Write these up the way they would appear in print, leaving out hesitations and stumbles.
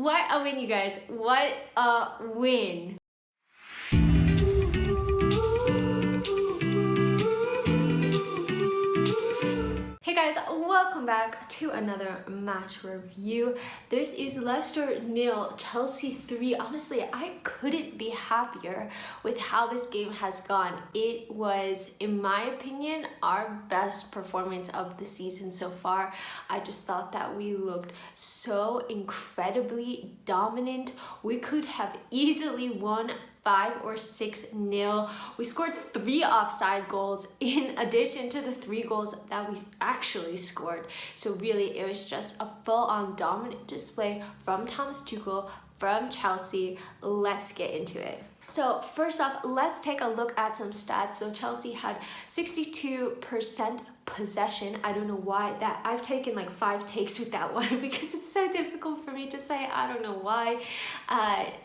What a win, you guys. What a win. Hey guys, welcome back to another match review. This is Leicester 0, Chelsea 3. Honestly, I couldn't be happier with how this game has gone. It was, in my opinion, our best performance of the season so far. I just thought that we looked so incredibly dominant. We could have easily won 5 or 6-0. We scored 3 offside goals in addition to the 3 goals that we actually scored. So really, it was just a full-on dominant display from Thomas Tuchel, from Chelsea. Let's get into it. So first off, let's take a look at some stats. So Chelsea had 62% possession. I don't know why that I've taken like 5 takes with that one because it's so difficult for me to say. I don't know why.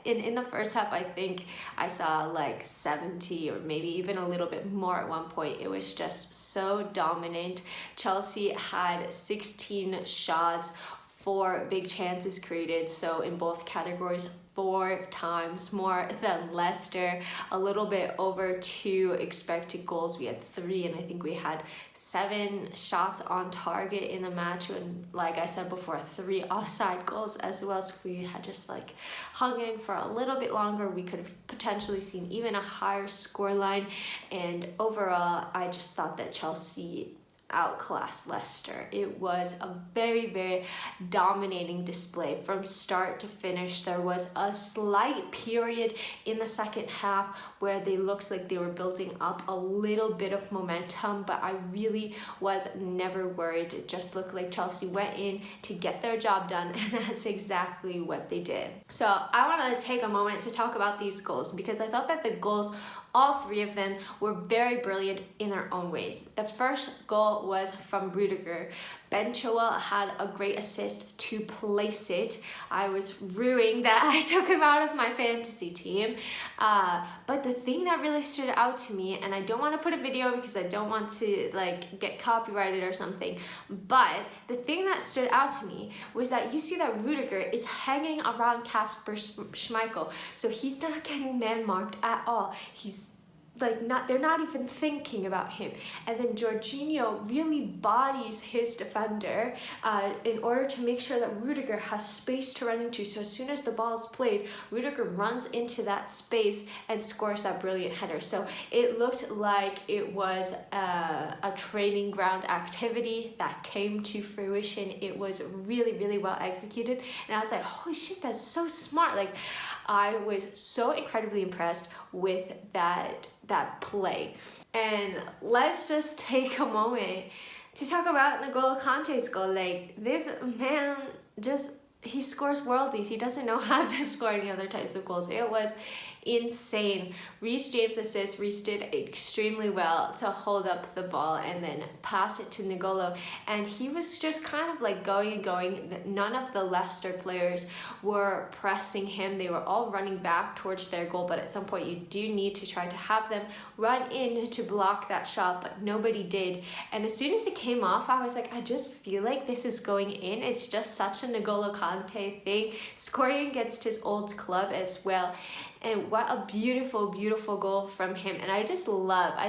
In the first half, I think I saw like 70 or maybe even a little bit more at one point. It was just so dominant. Chelsea had 16 shots, 4 big chances created. So in both categories, 4 times more than Leicester. A little bit over 2 expected goals. We had 3, and I think we had 7 shots on target in the match, and like I said before, 3 offside goals as well. So if we had just like hung in for a little bit longer, we could have potentially seen even a higher scoreline. And overall, I just thought that Chelsea outclassed Leicester. It was a very, very dominating display from start to finish. There was a slight period in the second half where they looked like they were building up a little bit of momentum, but I really was never worried. It just looked like Chelsea went in to get their job done, and that's exactly what they did. So I want to take a moment to talk about these goals because I thought that the goals, all 3 of them, were very brilliant in their own ways. The first goal was from Rudiger. Ben Chilwell had a great assist to place it. I was ruining that I took him out of my fantasy team. But the thing that really stood out to me, and I don't want to put a video because I don't want to like get copyrighted or something, but the thing that stood out to me was that you see that Rudiger is hanging around Kasper Schmeichel. So he's not getting man-marked at all. He's like they're not even thinking about him. And then Jorginho really bodies his defender in order to make sure that Rudiger has space to run into. So as soon as the ball is played, Rudiger runs into that space and scores that brilliant header. So it looked like it was a training ground activity that came to fruition. It was really, really well executed. And I was like, holy shit, that's so smart. Like, I was so incredibly impressed with that play. And let's just take a moment to talk about N'Golo Kante's goal. Like, this man he scores worldies. He doesn't know how to score any other types of goals. It was insane. Reece James' assist. Reece did extremely well to hold up the ball and then pass it to N'Golo, and he was just kind of like going and going. None of the Leicester players were pressing him. They were all running back towards their goal, but at some point you do need to try to have them run in to block that shot, but nobody did. And as soon as it came off, I was like, I just feel like this is going in. It's just such a N'Golo Kante thing, scoring against his old club as well. And what a beautiful, beautiful goal from him. And I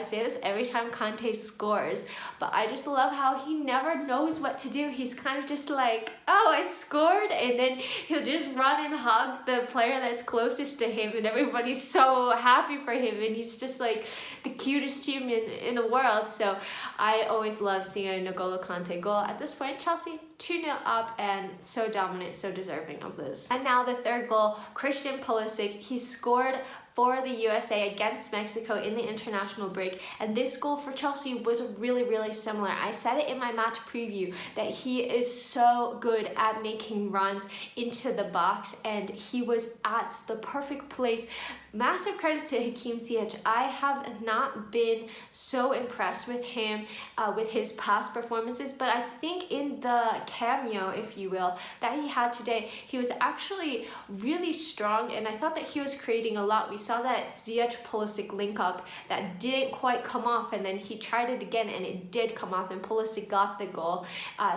say this every time Kante scores, but I just love how he never knows what to do. He's kind of just like, oh, I scored, and then he'll just run and hug the player that's closest to him, and everybody's so happy for him, and he's just like the cutest human in the world. So I always love seeing a N'Golo Kante goal. At this point, Chelsea 2-0 up and so dominant, so deserving of this. And now the third goal, Christian Pulisic. He scored for the USA against Mexico in the international break, and this goal for Chelsea was really, really similar. I said it in my match preview that he is so good at making runs into the box, and he was at the perfect place. Massive credit to Hakim Ziyech. I have not been so impressed with him with his past performances, but I think in the cameo, if you will, that he had today, he was actually really strong, and I thought that he was creating a lot. We saw that Ziyech Pulisic link up that didn't quite come off, and then he tried it again and it did come off, and Pulisic got the goal.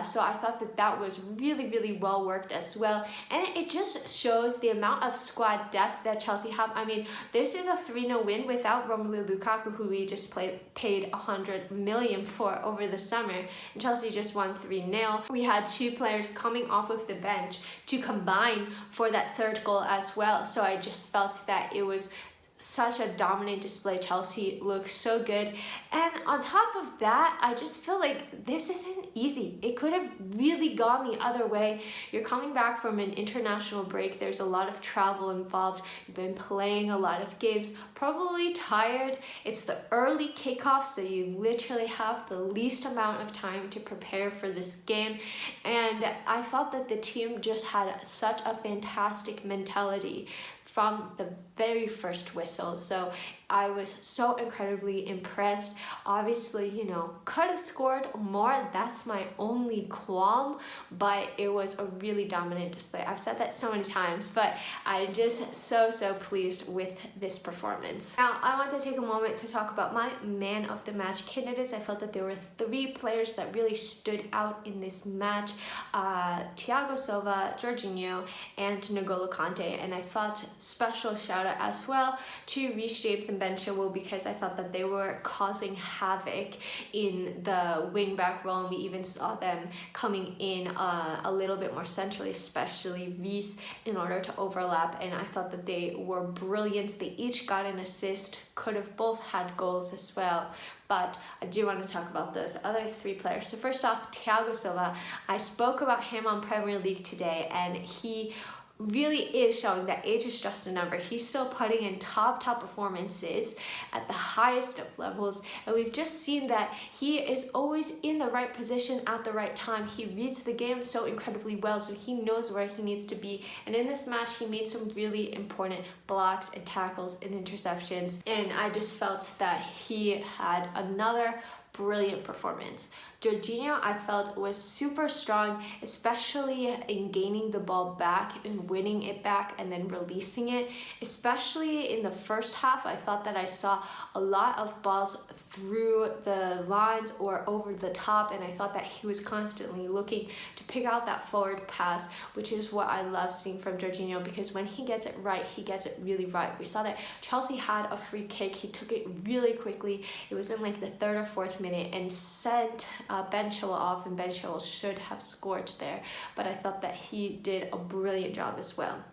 So I thought that that was really well worked as well, and it just shows the amount of squad depth that Chelsea have. I mean, this is a 3-0 win without Romelu Lukaku, who we just paid 100 million for over the summer, and Chelsea just won 3-0. We had 2 players coming off of the bench to combine for that third goal as well. So I just felt that it was such a dominant display. Chelsea looks so good, and on top of that, I just feel like this isn't easy. It could have really gone the other way. You're coming back from an international break. There's a lot of travel involved. You've been playing a lot of games, probably tired. It's the early kickoff, so you literally have the least amount of time to prepare for this game, and I thought that the team just had such a fantastic mentality from the very first whistle. So I was so incredibly impressed. Obviously, you know, could have scored more. That's my only qualm, but it was a really dominant display. I've said that so many times, but I'm just so pleased with this performance. Now, I want to take a moment to talk about my man of the match candidates. I felt that there were 3 players that really stood out in this match. Thiago Silva, Jorginho, and N'Golo Kante, and I felt special shout out as well to Reece James and Ben Chilwell, because I thought that they were causing havoc in the wing-back role, and we even saw them coming in a little bit more centrally, especially Reece, in order to overlap, and I thought that they were brilliant. They each got an assist, could have both had goals as well, but I do want to talk about those other 3 players. So first off, Thiago Silva. I spoke about him on Premier League today, and he really is showing that age is just a number. He's still putting in top performances at the highest of levels, and we've just seen that he is always in the right position at the right time. He reads the game so incredibly well, so he knows where he needs to be, and in this match he made some really important blocks and tackles and interceptions, and I just felt that he had another brilliant performance. Jorginho, I felt, was super strong, especially in gaining the ball back and winning it back and then releasing it. Especially in the first half, I thought that I saw a lot of balls through the lines or over the top, and I thought that he was constantly looking to pick out that forward pass, which is what I love seeing from Jorginho, because when he gets it right, he gets it really right. We saw that Chelsea had a free kick. He took it really quickly. It was in like the 3rd or 4th minute and sent Ben Chilwell off, and Ben Chilwell should have scored there, but I thought that he did a brilliant job as well.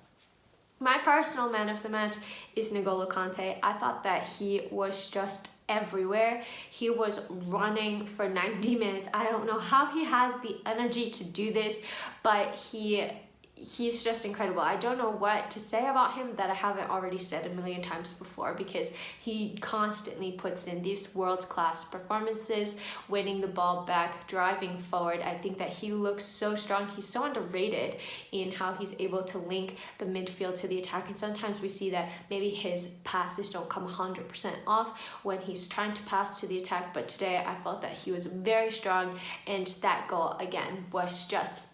My personal man of the match is N'Golo Kante. I thought that he was just everywhere. He was running for 90 minutes. I don't know how he has the energy to do this, but he's just incredible. I don't know what to say about him that I haven't already said a million times before, because he constantly puts in these world-class performances, winning the ball back, driving forward. I think that he looks so strong. He's so underrated in how he's able to link the midfield to the attack, and sometimes we see that maybe his passes don't come 100% off when he's trying to pass to the attack, but today I felt that he was very strong, and that goal again was just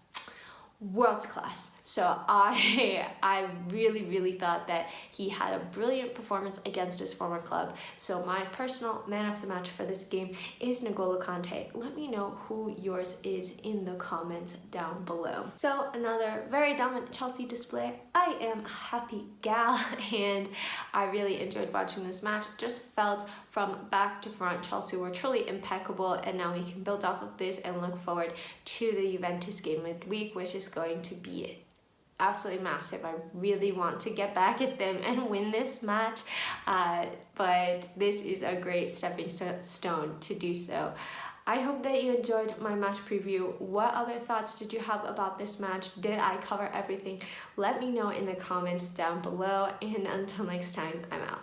world class. So I really thought that he had a brilliant performance against his former club. So my personal man of the match for this game is N'Golo Kante. Let me know who yours is in the comments down below. So another very dominant Chelsea display. I am a happy gal, and I really enjoyed watching this match. Just felt from back to front, Chelsea were truly impeccable, and now we can build off of this and look forward to the Juventus game midweek, which is going to be absolutely massive. I really want to get back at them and win this match, but this is a great stepping stone to do so. I hope that you enjoyed my match preview. What other thoughts did you have about this match? Did I cover everything? Let me know in the comments down below, and until next time, I'm out.